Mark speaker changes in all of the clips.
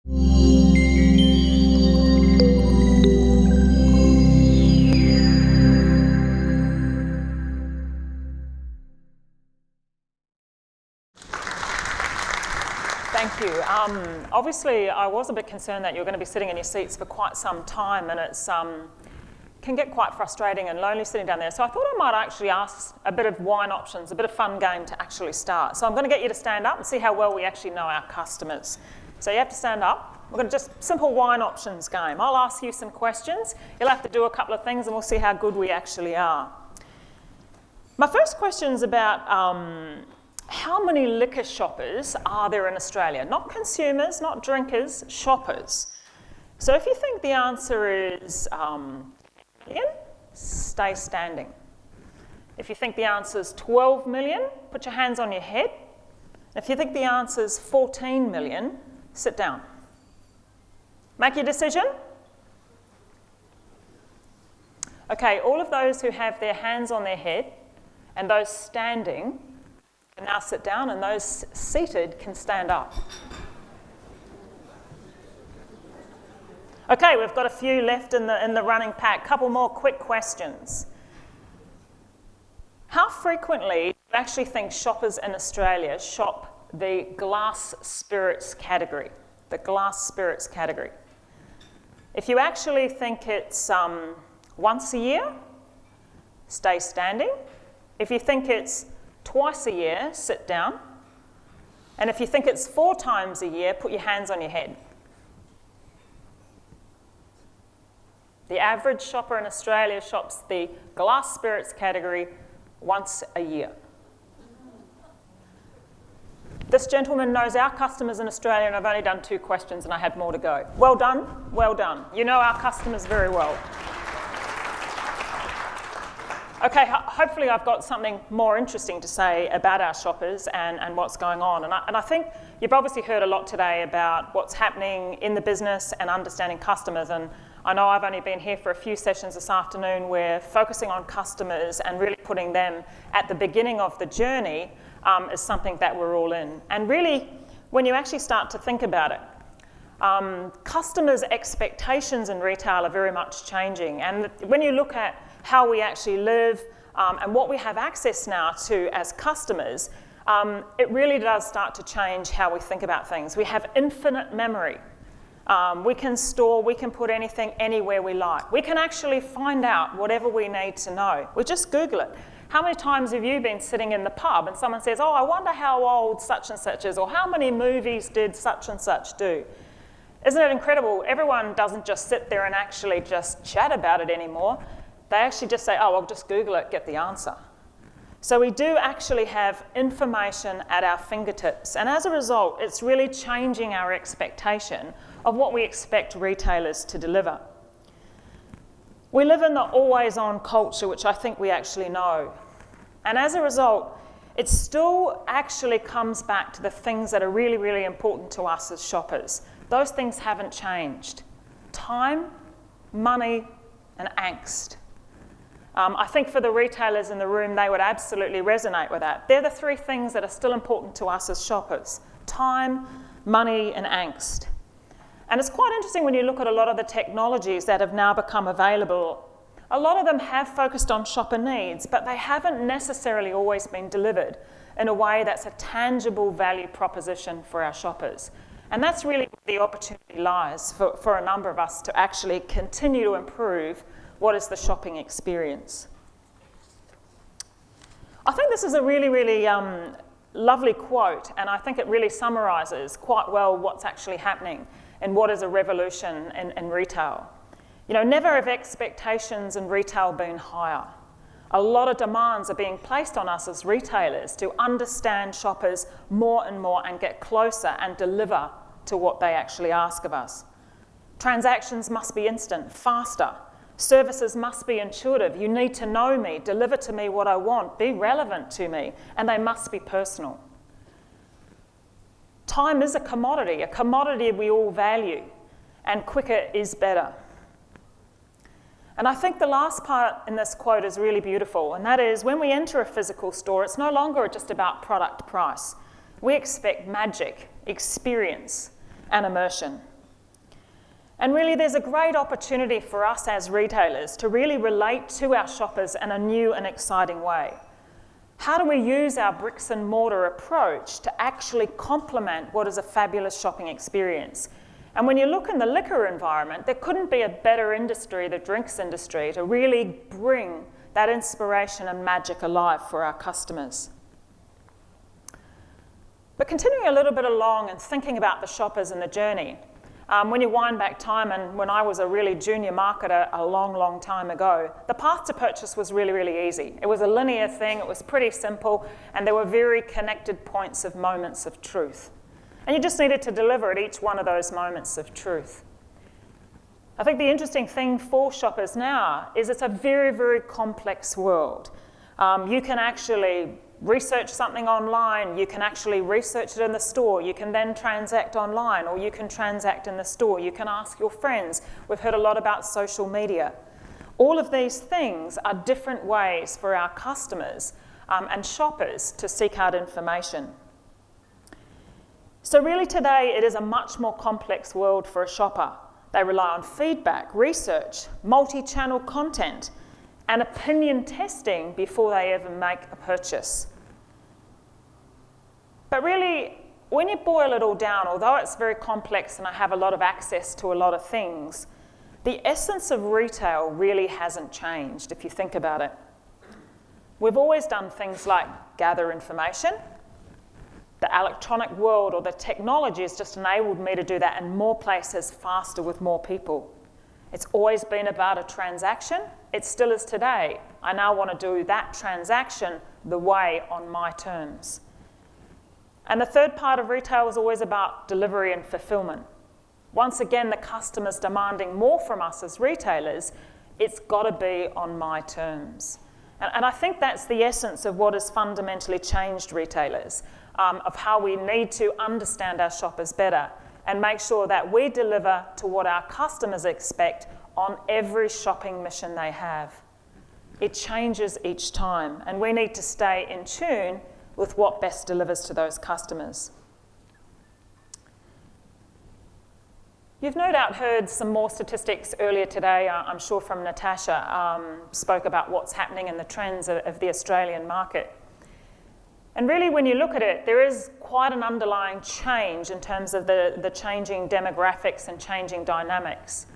Speaker 1: Thank you. Obviously, I was a bit concerned that you're going to be sitting in your seats for quite some time, and it's can get quite frustrating and lonely sitting down there. So I thought I might actually ask a bit of wine options, a bit of fun game to actually start. So I'm going to get you to stand up and see how well we actually know our customers. So you have to stand up. We're going to just simple wine options game. I'll ask you some questions. You'll have to do a couple of things, and we'll see how good we actually are. My first question is about how many liquor shoppers are there in Australia? Not consumers, not drinkers, shoppers. So if you think the answer is million, stay standing. If you think the answer is 12 million, put your hands on your head. If you think the answer is 14 million, sit down. Make your decision. Okay, all of those who have their hands on their head and those standing can now sit down, and those seated can stand up. Okay, we've got a few left in the running pack. Couple more quick questions. How frequently do you actually think shoppers in Australia shop the glass spirits category? The glass spirits category. If you actually think it's once a year, stay standing. If you think it's twice a year, sit down. And if you think it's 4 times a year, put your hands on your head. The average shopper in Australia shops the glass spirits category once a year. This gentleman knows our customers in Australia, and I've only done 2 questions and I had more to go. Well done, well done. You know our customers very well. Okay, hopefully I've got something more interesting to say about our shoppers and what's going on. And I think you've obviously heard a lot today about what's happening in the business and understanding customers. And I know I've only been here for a few sessions this afternoon. We're focusing on customers and really putting them at the beginning of the journey is something that we're all in. And really, when you actually start to think about it, customers' expectations in retail are very much changing. And when you look at how we actually live and what we have access now to as customers, it really does start to change how we think about things. We have infinite memory. We can store, we can put anything anywhere we like. We can actually find out whatever we need to know. We just Google it. How many times have you been sitting in the pub and someone says, oh, I wonder how old such and such is, or how many movies did such and such do? Isn't it incredible? Everyone doesn't just sit there and actually just chat about it anymore. They actually just say, oh, I'll just Google it, get the answer. So we do actually have information at our fingertips. And as a result, it's really changing our expectation of what we expect retailers to deliver. We live in the always-on culture, which I think we actually know. And as a result, it still actually comes back to the things that are really, really important to us as shoppers. Those things haven't changed. Time, money, and angst. I think for the retailers in the room, they would absolutely resonate with that. They're the 3 things that are still important to us as shoppers: time, money, and angst. And it's quite interesting when you look at a lot of the technologies that have now become available. A lot of them have focused on shopper needs, but they haven't necessarily always been delivered in a way that's a tangible value proposition for our shoppers. And that's really where the opportunity lies for a number of us to actually continue to improve what is the shopping experience. I think this is a really, really lovely quote, and I think it really summarises quite well what's actually happening and what is a revolution in retail. You know, never have expectations in retail been higher. A lot of demands are being placed on us as retailers to understand shoppers more and more and get closer and deliver to what they actually ask of us. Transactions must be instant, faster. Services must be intuitive. You need to know me, deliver to me what I want, be relevant to me, and they must be personal. Time is a commodity we all value, and quicker is better. And I think the last part in this quote is really beautiful, and that is when we enter a physical store, it's no longer just about product price. We expect magic, experience, and immersion. And really there's a great opportunity for us as retailers to really relate to our shoppers in a new and exciting way. How do we use our bricks and mortar approach to actually complement what is a fabulous shopping experience? And when you look in the liquor environment, there couldn't be a better industry, the drinks industry, to really bring that inspiration and magic alive for our customers. But continuing a little bit along and thinking about the shoppers and the journey, when you wind back time, and when I was a really junior marketer a long, long time ago, the path to purchase was really, really easy. It was a linear thing, it was pretty simple, and there were very connected points of moments of truth. And you just needed to deliver at each one of those moments of truth. I think the interesting thing for shoppers now is it's a very, very complex world. You can actually research something online, you can actually research it in the store, you can then transact online, or you can transact in the store, you can ask your friends. We've heard a lot about social media. All of these things are different ways for our customers and shoppers to seek out information. So really today it is a much more complex world for a shopper. They rely on feedback, research, multi-channel content, and opinion testing before they ever make a purchase. But really, when you boil it all down, although it's very complex and I have a lot of access to a lot of things, the essence of retail really hasn't changed if you think about it. We've always done things like gather information. The electronic world or the technology has just enabled me to do that in more places faster with more people. It's always been about a transaction. It still is today. I now want to do that transaction the way on my terms. And the third part of retail is always about delivery and fulfillment. Once again, the customer's demanding more from us as retailers. It's got to be on my terms. And I think that's the essence of what has fundamentally changed retailers, of how we need to understand our shoppers better and make sure that we deliver to what our customers expect on every shopping mission they have. It changes each time, and we need to stay in tune with what best delivers to those customers. You've no doubt heard some more statistics earlier today, I'm sure from Natasha, spoke about what's happening in the trends of the Australian market. And really, when you look at it, there is quite an underlying change in terms of the changing demographics and changing dynamics.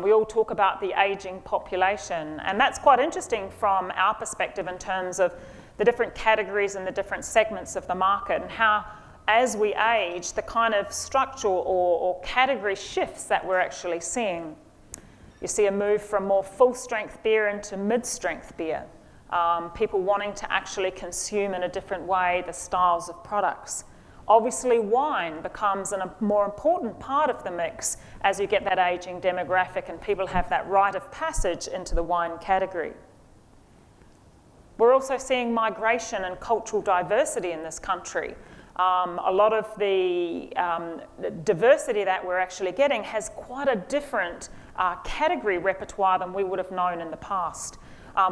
Speaker 1: We all talk about the ageing population, and that's quite interesting from our perspective in terms of the different categories and the different segments of the market, and how, as we age, the kind of structural or category shifts that we're actually seeing. You see a move from more full-strength beer into mid-strength beer. People wanting to actually consume in a different way the styles of products. Obviously, wine becomes a more important part of the mix as you get that ageing demographic and people have that rite of passage into the wine category. We're also seeing migration and cultural diversity in this country. A lot of the diversity that we're actually getting has quite a different category repertoire than we would have known in the past.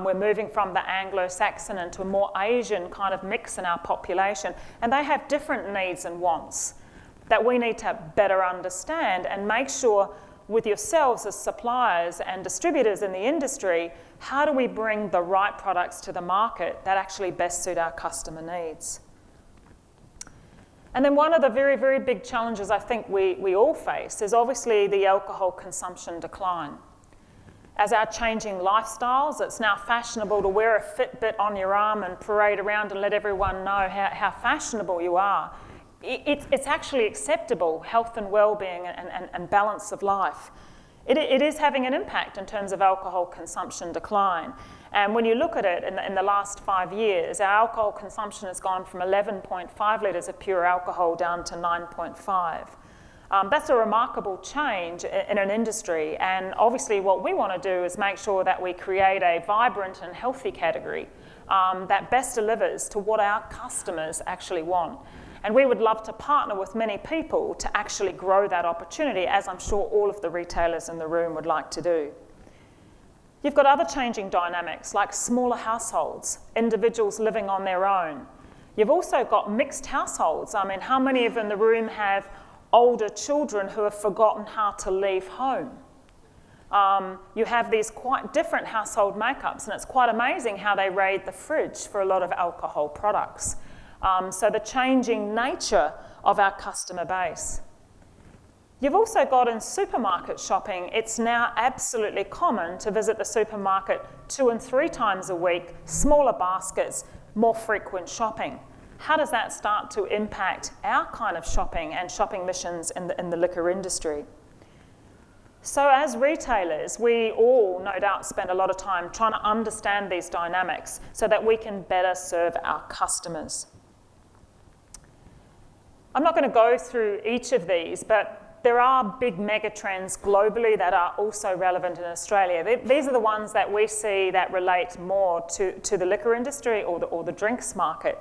Speaker 1: We're moving from the Anglo-Saxon into a more Asian kind of mix in our population, and they have different needs and wants that we need to better understand and make sure with yourselves as suppliers and distributors in the industry, how do we bring the right products to the market that actually best suit our customer needs? And then one of the very, very big challenges I think we all face is obviously the alcohol consumption decline. As our changing lifestyles, it's now fashionable to wear a Fitbit on your arm and parade around and let everyone know how fashionable you are. It's actually acceptable, health and well-being and balance of life. It is having an impact in terms of alcohol consumption decline. And when you look at it in the last 5 years, our alcohol consumption has gone from 11.5 litres of pure alcohol down to 9.5. That's a remarkable change in an industry, and obviously what we want to do is make sure that we create a vibrant and healthy category that best delivers to what our customers actually want. And we would love to partner with many people to actually grow that opportunity, as I'm sure all of the retailers in the room would like to do. You've got other changing dynamics like smaller households, individuals living on their own. You've also got mixed households. I mean, how many of in the room have older children who have forgotten how to leave home. You have these quite different household makeups, and it's quite amazing how they raid the fridge for a lot of alcohol products. So the changing nature of our customer base. You've also got in supermarket shopping, it's now absolutely common to visit the supermarket 2 and 3 times a week, smaller baskets, more frequent shopping. How does that start to impact our kind of shopping and shopping missions in the liquor industry? So as retailers, we all no doubt spend a lot of time trying to understand these dynamics so that we can better serve our customers. I'm not going to go through each of these, but there are big mega trends globally that are also relevant in Australia. These are the ones that we see that relate more to the liquor industry or the drinks market.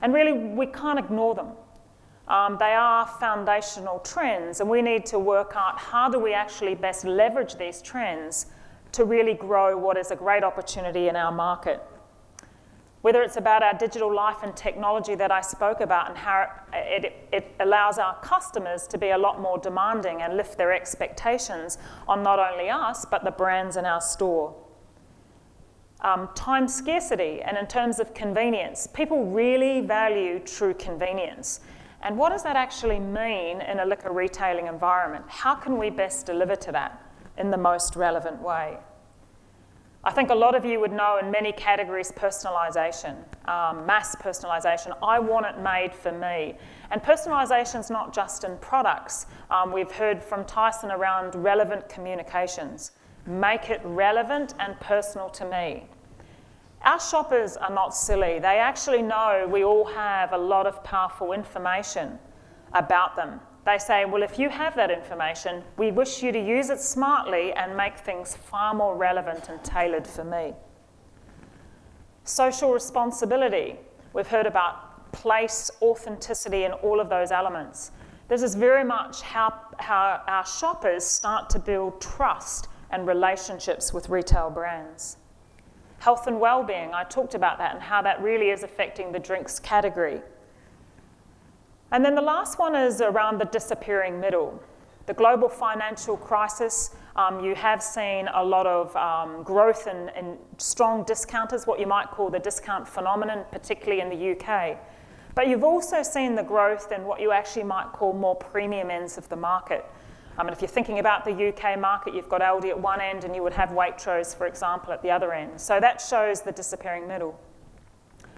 Speaker 1: And really, we can't ignore them. They are foundational trends, and we need to work out how do we actually best leverage these trends to really grow what is a great opportunity in our market. Whether it's about our digital life and technology that I spoke about and how it allows our customers to be a lot more demanding and lift their expectations on not only us, but the brands in our store. Time scarcity, and in terms of convenience, people really value true convenience. And what does that actually mean in a liquor retailing environment? How can we best deliver to that in the most relevant way? I think a lot of you would know in many categories personalisation, mass personalisation. I want it made for me. And personalisation is not just in products. We've heard from Tyson around relevant communications. Make it relevant and personal to me. Our shoppers are not silly. They actually know we all have a lot of powerful information about them. They say, well, if you have that information, we wish you to use it smartly and make things far more relevant and tailored for me. Social responsibility. We've heard about place, authenticity, and all of those elements. This is very much how our shoppers start to build trust and relationships with retail brands. Health and well-being, I talked about that and how that really is affecting the drinks category. And then the last one is around the disappearing middle. The global financial crisis, you have seen a lot of growth in strong discounters, what you might call the discount phenomenon, particularly in the UK. But you've also seen the growth in what you actually might call more premium ends of the market. And if you're thinking about the UK market, you've got Aldi at one end and you would have Waitrose, for example, at the other end. So that shows the disappearing middle.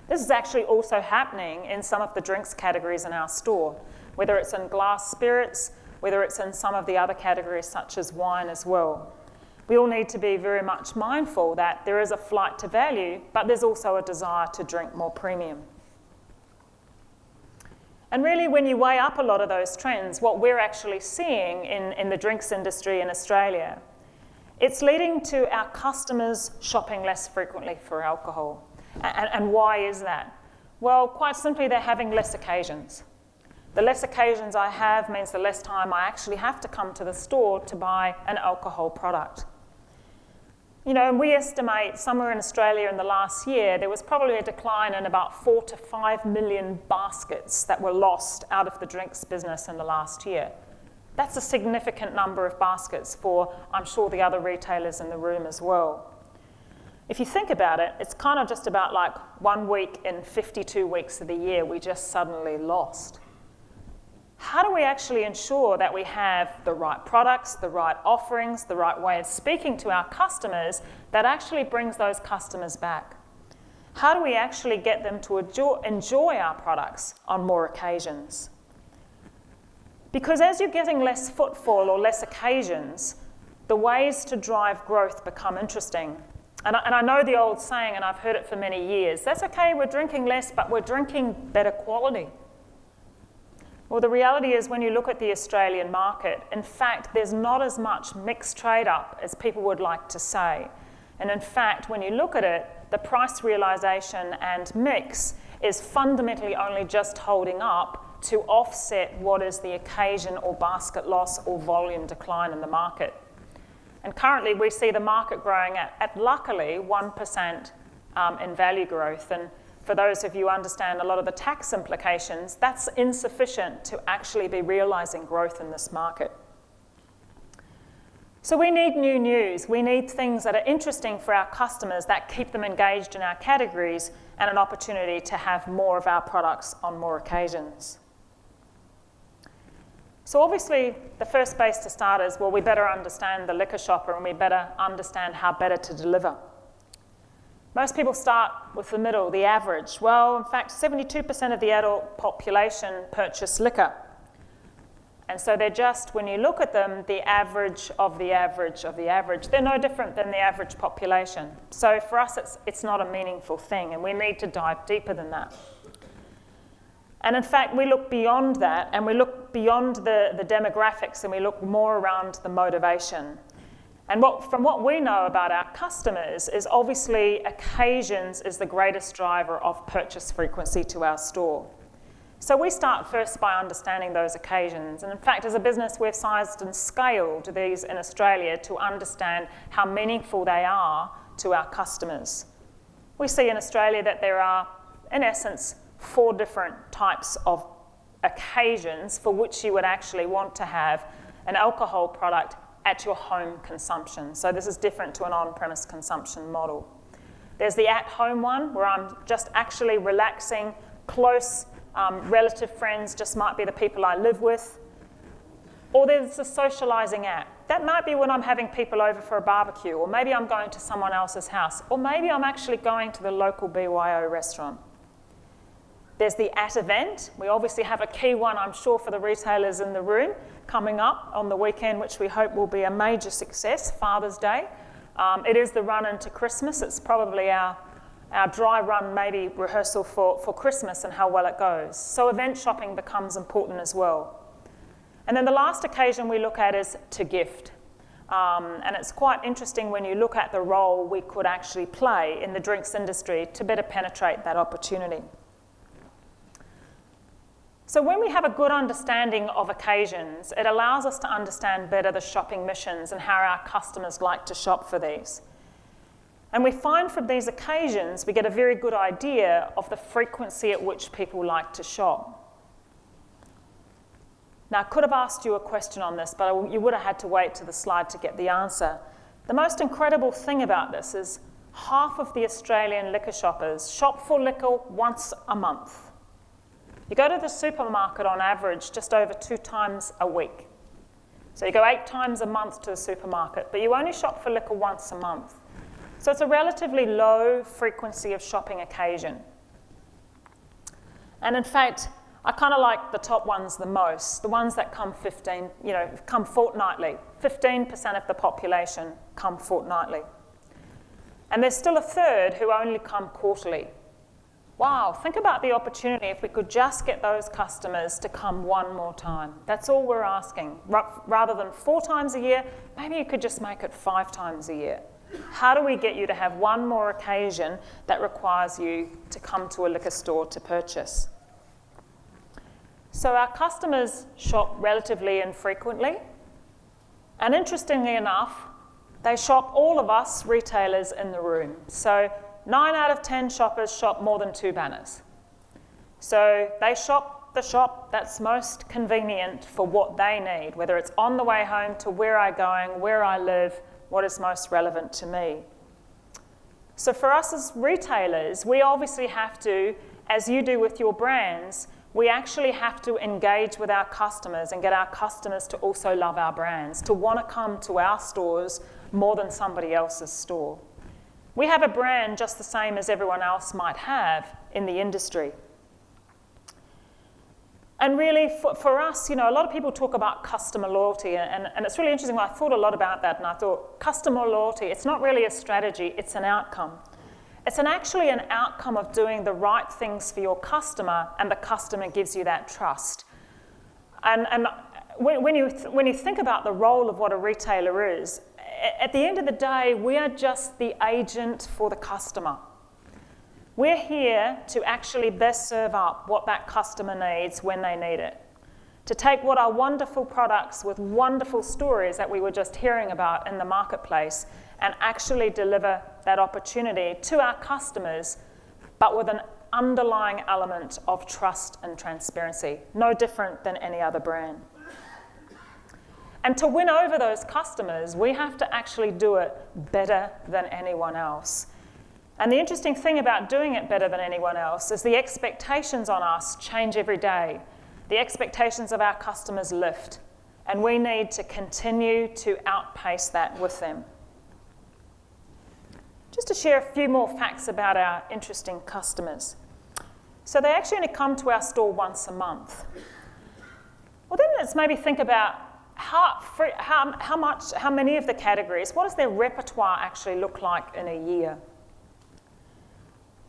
Speaker 1: This is actually also happening in some of the drinks categories in our store, whether it's in glass spirits, whether it's in some of the other categories such as wine as well. We all need to be very much mindful that there is a flight to value, but there's also a desire to drink more premium. And really, when you weigh up a lot of those trends, what we're actually seeing in the drinks industry in Australia, it's leading to our customers shopping less frequently for alcohol. And why is that? Well, quite simply, they're having less occasions. The less occasions I have means the less time I actually have to come to the store to buy an alcohol product. You know, and we estimate somewhere in Australia in the last year, there was probably a decline in about 4 to 5 million baskets that were lost out of the drinks business in the last year. That's a significant number of baskets for, I'm sure, the other retailers in the room as well. If you think about it, it's kind of just about like 1 week in 52 weeks of the year we just suddenly lost. How do we actually ensure that we have the right products, the right offerings, the right way of speaking to our customers that actually brings those customers back? How do we actually get them to enjoy our products on more occasions? Because as you're getting less footfall or less occasions, the ways to drive growth become interesting. And I know the old saying, and I've heard it for many years, that's okay, we're drinking less, but we're drinking better quality. Well, the reality is when you look at the Australian market, in fact, there's not as much mixed trade up as people would like to say. And in fact, when you look at it, the price realisation and mix is fundamentally only just holding up to offset what is the occasion or basket loss or volume decline in the market. And currently we see the market growing at luckily 1% in value growth. And for those of you who understand a lot of the tax implications, that's insufficient to actually be realising growth in this market. So we need new news. We need things that are interesting for our customers, that keep them engaged in our categories, and an opportunity to have more of our products on more occasions. So obviously, the first place to start is, well, we better understand the liquor shopper, and we better understand how better to deliver. Most people start with the middle, the average. Well, in fact, 72% of the adult population purchase liquor. And so they're just, when you look at them, the average of the average of the average. They're no different than the average population. So for us, it's not a meaningful thing, and we need to dive deeper than that. And in fact, we look beyond that, and we look beyond the demographics, and we look more around the motivation. And from what we know about our customers is obviously occasions is the greatest driver of purchase frequency to our store. So we start first by understanding those occasions. And in fact, as a business, we've sized and scaled these in Australia to understand how meaningful they are to our customers. We see in Australia that there are, in essence, 4 different types of occasions for which you would actually want to have an alcohol product at your home consumption. So this is different to an on-premise consumption model. There's the at-home one, where I'm just actually relaxing, close relative friends, just might be the people I live with. Or there's the socialising at. That might be when I'm having people over for a barbecue, or maybe I'm going to someone else's house, or maybe I'm actually going to the local BYO restaurant. There's the at event. We obviously have a key one, I'm sure, for the retailers in the room coming up on the weekend, which we hope will be a major success, Father's Day. It is the run into Christmas. It's probably our dry run, maybe rehearsal for Christmas and how well it goes. So event shopping becomes important as well. And then the last occasion we look at is to gift. And it's quite interesting when you look at the role we could actually play in the drinks industry to better penetrate that opportunity. So when we have a good understanding of occasions, it allows us to understand better the shopping missions and how our customers like to shop for these. And we find from these occasions, we get a very good idea of the frequency at which people like to shop. Now, I could have asked you a question on this, but you would have had to wait to the slide to get the answer. The most incredible thing about this is half of the Australian liquor shoppers shop for liquor once a month. You go to the supermarket on average just over 2 times a week. So you go 8 times a month to the supermarket, but you only shop for liquor once a month. So it's a relatively low frequency of shopping occasion. And in fact, I kind of like the top ones the most, the ones that come come fortnightly. 15% of the population come fortnightly. And there's still a third who only come quarterly. Wow, think about the opportunity if we could just get those customers to come one more time. That's all we're asking. Rather than 4 times a year, maybe you could just make it 5 times a year. How do we get you to have one more occasion that requires you to come to a liquor store to purchase? So our customers shop relatively infrequently. And interestingly enough, they shop all of us retailers in the room. So 9 out of 10 shoppers shop more than 2 banners. So they shop the shop that's most convenient for what they need, whether it's on the way home to where I'm going, where I live, what is most relevant to me. So for us as retailers, we obviously have to, as you do with your brands, we actually have to engage with our customers and get our customers to also love our brands, to want to come to our stores more than somebody else's store. We have a brand just the same as everyone else might have in the industry. And really, for us, a lot of people talk about customer loyalty, and it's really interesting. I thought a lot about that, and I thought, customer loyalty, it's not really a strategy, it's an outcome. It's actually an outcome of doing the right things for your customer, and the customer gives you that trust. And when you think about the role of what a retailer is, at the end of the day, we are just the agent for the customer. We're here to actually best serve up what that customer needs when they need it. To take what are wonderful products with wonderful stories that we were just hearing about in the marketplace and actually deliver that opportunity to our customers, but with underlying element of trust and transparency, no different than any other brand. And to win over those customers, we have to actually do it better than anyone else. And the interesting thing about doing it better than anyone else is the expectations on us change every day. The expectations of our customers lift, and we need to continue to outpace that with them. Just to share a few more facts about our interesting customers. So they actually only come to our store once a month. Well, then let's maybe think about how many of the categories, what does their repertoire actually look like in a year?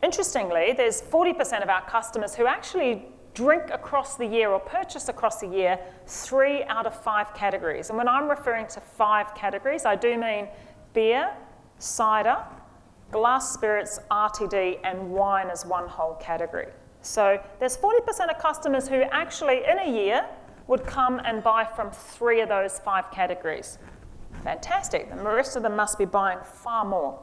Speaker 1: Interestingly, there's 40% of our customers who actually drink across the year or purchase across the year 3 out of 5 categories. And when I'm referring to 5 categories, I do mean beer, cider, glass spirits, RTD, and wine as one whole category. So there's 40% of customers who actually in a year would come and buy from 3 of those 5 categories. Fantastic. The rest of them must be buying far more.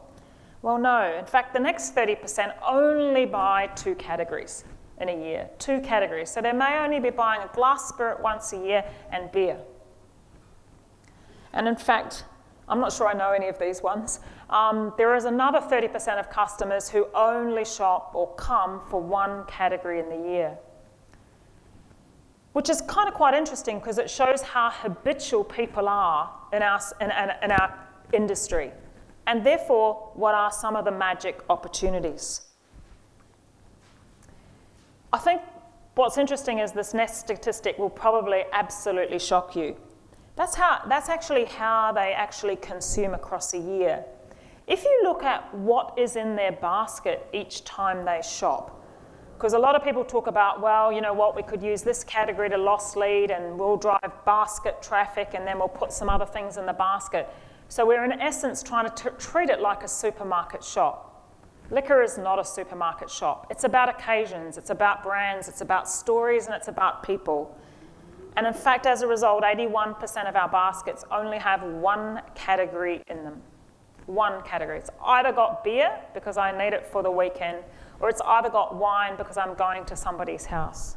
Speaker 1: Well, no. In fact, the next 30% only buy 2 categories in a year. 2 categories. So they may only be buying a glass spirit once a year and beer. And in fact, I'm not sure I know any of these ones. There is another 30% of customers who only shop or come for 1 category in the year. Which is kind of quite interesting because it shows how habitual people are in our industry. And therefore, what are some of the magic opportunities? I think what's interesting is this next statistic will probably absolutely shock you. That's actually how they actually consume across a year. If you look at what is in their basket each time they shop, because a lot of people talk about, well, you know what, we could use this category to loss lead and we'll drive basket traffic and then we'll put some other things in the basket. So we're in essence trying to treat it like a supermarket shop. Liquor is not a supermarket shop. It's about occasions, it's about brands, it's about stories, and it's about people. And in fact, as a result, 81% of our baskets only have 1 category in them. 1 category. It's either got beer because I need it for the weekend, or it's either got wine because I'm going to somebody's house.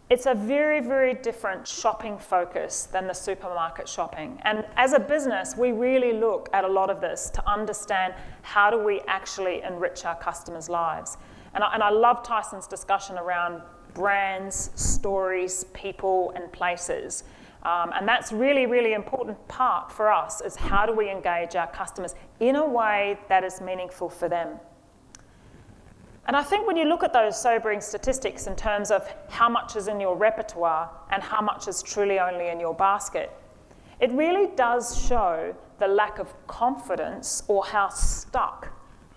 Speaker 1: It's a very, very different shopping focus than the supermarket shopping. And as a business, we really look at a lot of this to understand how do we actually enrich our customers' lives. And I love Tyson's discussion around brands, stories, people, and places. And that's really, really important part for us is how do we engage our customers in a way that is meaningful for them. And I think when you look at those sobering statistics in terms of how much is in your repertoire and how much is truly only in your basket, it really does show the lack of confidence or how stuck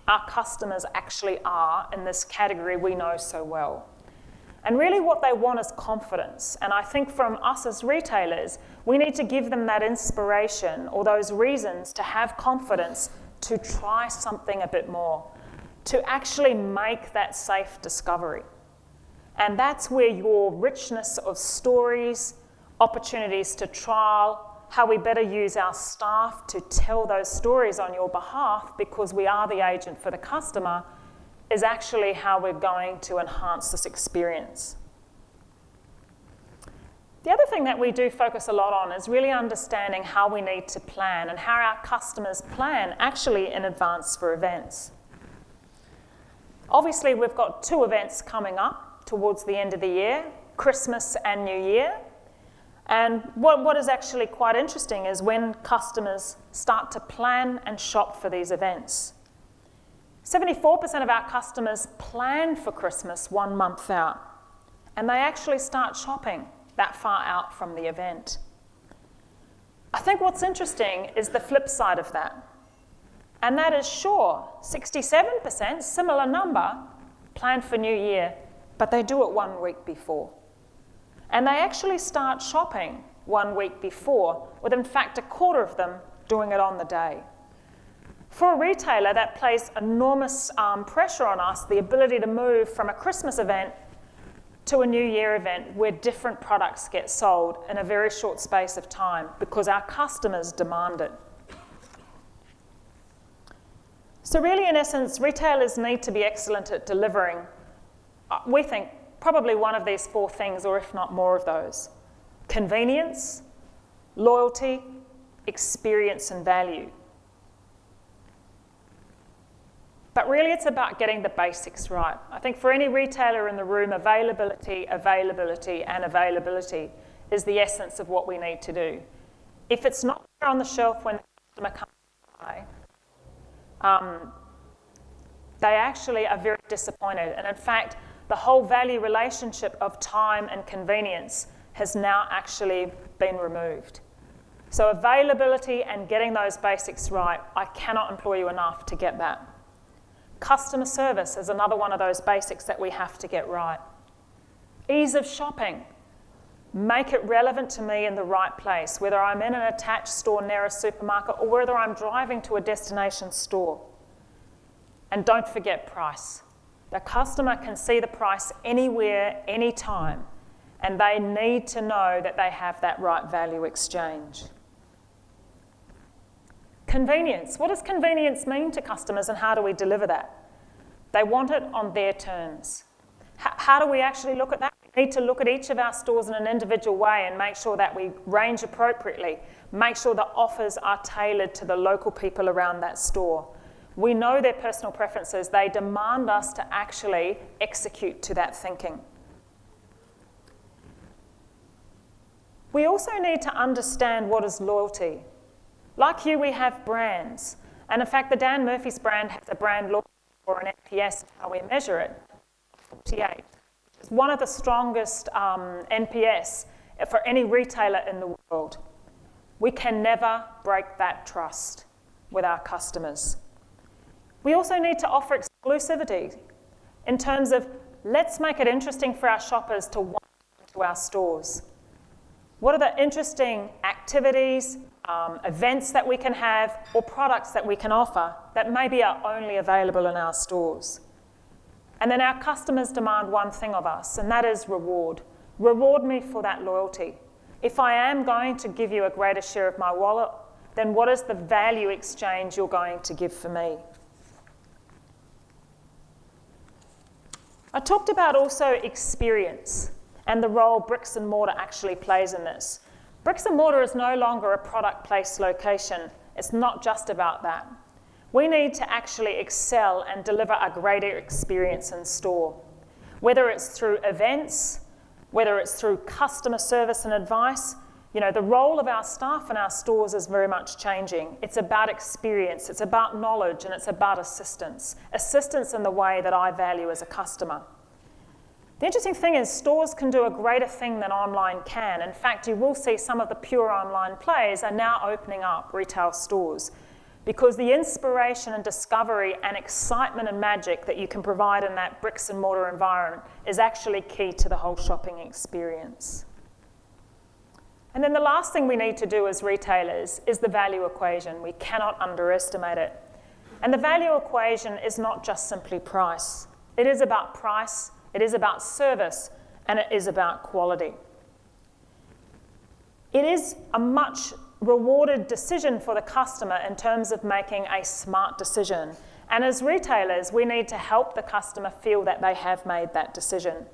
Speaker 1: our customers actually are in this category we know so well. And really what they want is confidence. And I think from us as retailers, we need to give them that inspiration or those reasons to have confidence to try something a bit more, to actually make that safe discovery. And that's where your richness of stories, opportunities to trial, how we better use our staff to tell those stories on your behalf because we are the agent for the customer, is actually how we're going to enhance this experience. The other thing that we do focus a lot on is really understanding how we need to plan and how our customers plan actually in advance for events. Obviously, we've got 2 events coming up towards the end of the year, Christmas and New Year. And what is actually quite interesting is when customers start to plan and shop for these events. 74% of our customers plan for Christmas 1 month out, and they actually start shopping that far out from the event. I think what's interesting is the flip side of that. And that is, sure, 67%, similar number, plan for New Year, but they do it 1 week before. And they actually start shopping 1 week before, with in fact a quarter of them doing it on the day. For a retailer, that places enormous pressure on us, the ability to move from a Christmas event to a New Year event where different products get sold in a very short space of time because our customers demand it. So really, in essence, retailers need to be excellent at delivering, we think, probably one of these 4 things, or if not more of those: convenience, loyalty, experience, and value. But really, it's about getting the basics right. I think for any retailer in the room, availability, availability, and availability is the essence of what we need to do. If it's not there on the shelf when the customer comes to buy, they actually are very disappointed. And in fact, the whole value relationship of time and convenience has now actually been removed. So availability and getting those basics right, I cannot implore you enough to get that. Customer service is another one of those basics that we have to get right. Ease of shopping. Make it relevant to me in the right place, whether I'm in an attached store near a supermarket or whether I'm driving to a destination store. And don't forget price. The customer can see the price anywhere, anytime, and they need to know that they have that right value exchange. Convenience. What does convenience mean to customers and how do we deliver that? They want it on their terms. How do we actually look at that? We need to look at each of our stores in an individual way and make sure that we range appropriately, make sure the offers are tailored to the local people around that store. We know their personal preferences. They demand us to actually execute to that thinking. We also need to understand what is loyalty. Like you, we have brands. And in fact, the Dan Murphy's brand has a brand loyalty or an NPS, how we measure it, 48. It's one of the strongest NPS for any retailer in the world. We can never break that trust with our customers. We also need to offer exclusivity in terms of let's make it interesting for our shoppers to want to come to our stores. What are the interesting activities, events that we can have, or products that we can offer that maybe are only available in our stores? And then our customers demand one thing of us, and that is reward. Reward me for that loyalty. If I am going to give you a greater share of my wallet, then what is the value exchange you're going to give for me? I talked about also experience and the role bricks and mortar actually plays in this. Bricks and mortar is no longer a product place location. It's not just about that. We need to actually excel and deliver a greater experience in store. Whether it's through events, whether it's through customer service and advice, the role of our staff in our stores is very much changing. It's about experience, it's about knowledge, and it's about assistance. Assistance in the way that I value as a customer. The interesting thing is stores can do a greater thing than online can. In fact, you will see some of the pure online players are now opening up retail stores because the inspiration and discovery and excitement and magic that you can provide in that bricks and mortar environment is actually key to the whole shopping experience. And then the last thing we need to do as retailers is the value equation. We cannot underestimate it. And the value equation is not just simply price. It is about price, it is about service, and it is about quality. It is a much rewarded decision for the customer in terms of making a smart decision. And as retailers, we need to help the customer feel that they have made that decision.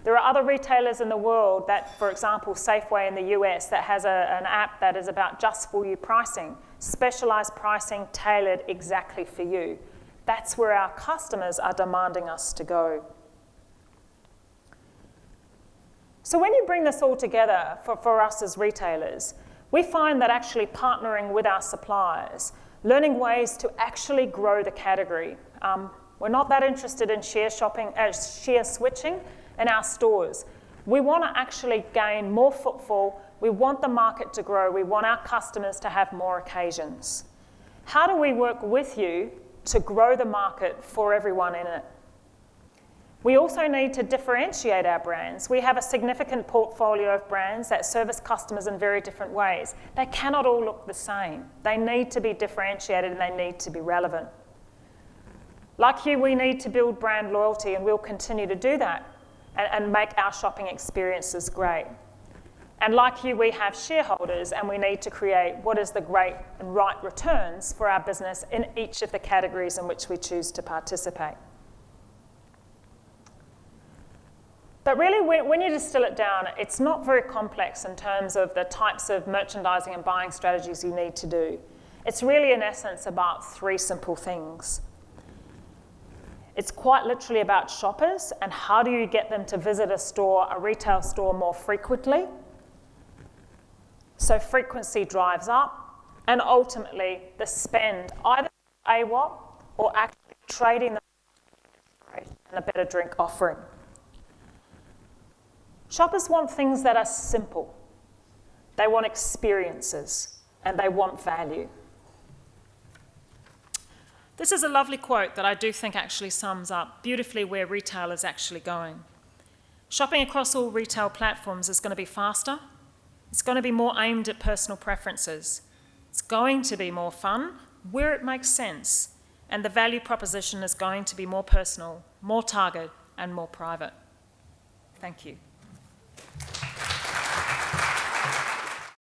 Speaker 1: There are other retailers in the world that, for example, Safeway in the US, that has an app that is about just for you pricing, specialized pricing tailored exactly for you. That's where our customers are demanding us to go. So when you bring this all together for us as retailers, we find that actually partnering with our suppliers, learning ways to actually grow the category. We're not that interested in share switching in our stores. We want to actually gain more footfall. We want the market to grow. We want our customers to have more occasions. How do we work with you to grow the market for everyone in it? We also need to differentiate our brands. We have a significant portfolio of brands that service customers in very different ways. They cannot all look the same. They need to be differentiated and they need to be relevant. Like you, we need to build brand loyalty, and we'll continue to do that and make our shopping experiences great. And like you, we have shareholders, and we need to create what is the great and right returns for our business in each of the categories in which we choose to participate. But really, when you distill it down, it's not very complex in terms of the types of merchandising and buying strategies you need to do. It's really, in essence, about three simple things. It's quite literally about shoppers and how do you get them to visit a retail store more frequently. So frequency drives up, and ultimately the spend, either AWOP or actually trading them and a better drink offering. Shoppers want things that are simple. They want experiences, and they want value. This is a lovely quote that I do think actually sums up beautifully where retail is actually going. Shopping across all retail platforms is going to be faster. It's going to be more aimed at personal preferences. It's going to be more fun where it makes sense. And the value proposition is going to be more personal, more targeted, and more private. Thank you.